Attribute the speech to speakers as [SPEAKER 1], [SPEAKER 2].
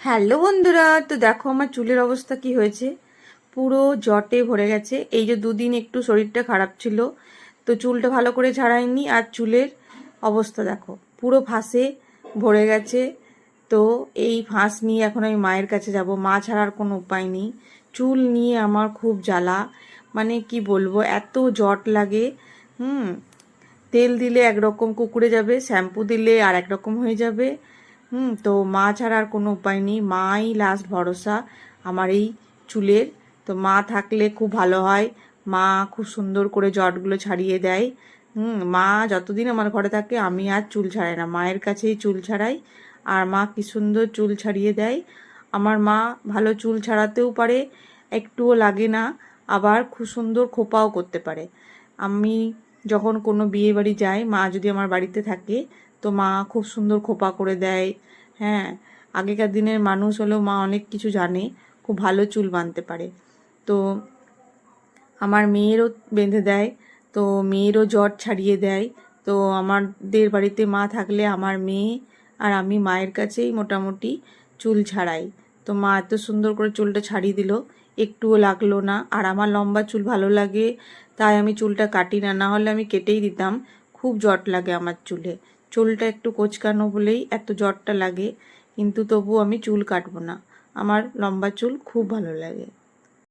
[SPEAKER 1] Hello বন্ধুরা, তো দেখো আমার চুলের অবস্থা কি হয়েছে। পুরো জটে ভরে গেছে। এই যে দুদিন একটু শরীরটা খারাপ ছিল, তো চুলটা ভালো করে ঝাড়াইনি, আর চুলের অবস্থা দেখো পুরো ফাঁসে ভরে গেছে। তো এই ফাঁস নিয়ে এখন আমি মায়ের কাছে যাব, মা ছাড়ার কোনো উপায় নেই। চুল নিয়ে আমার খুব জ্বালা, মানে কি বলবো, এত জট লাগে। হুম তেল দিলে একরকম কুকুরে যাবে, শ্যাম্পু দিলে আর একরকম হয়ে যাবে। তো মা ছাড়া আর কোনো উপায় নেই, মাই লাস্ট ভরসা আমার এই চুলের। তো মা থাকলে খুব ভালো হয়, মা খুব সুন্দর করে জটগুলো ছাড়িয়ে দেয়। মা যতদিন আমার ঘরে থাকে আমি আর চুল ছাড়াই না, মায়ের কাছেই চুল ছাড়াই। আর মা কি সুন্দর চুল ছাড়িয়ে দেয়। আমার মা ভালো চুল ছাড়াতেও পারে, একটুও লাগে না, আবার খুব সুন্দর খোপাও করতে পারে। আমি যখন কোনো বিয়ে বাড়ি যাই, মা যদি আমার বাড়িতে থাকে, তো মা খুব সুন্দর খোপা করে দেয়। হ্যাঁ, আগেকার দিনের মানুষ হলেও মা অনেক কিছু জানে, খুব ভালো চুল বাঁধতে পারে। তো আমার মেয়েরও বেঁধে দেয়, তো মেয়েরও জট ছাড়িয়ে দেয়। তো আমাদের বাড়িতে মা থাকলে আমার মেয়ে আর আমি মায়ের কাছেই মোটামুটি চুল ছাড়াই। তো মা এত সুন্দর করে চুলটা ছাড়িয়ে দিল, একটুও লাগলো না। আর আমার লম্বা চুল ভালো লাগে, তাই আমি চুলটা কাটি না, না হলে আমি কেটেই দিতাম। খুব জট লাগে আমার চুলে, চুলটা একটু কোঁচকানো বলেই এত জটটা লাগে, কিন্তু তবু আমি চুল কাটবো না, আমার লম্বা চুল খুব ভালো লাগে।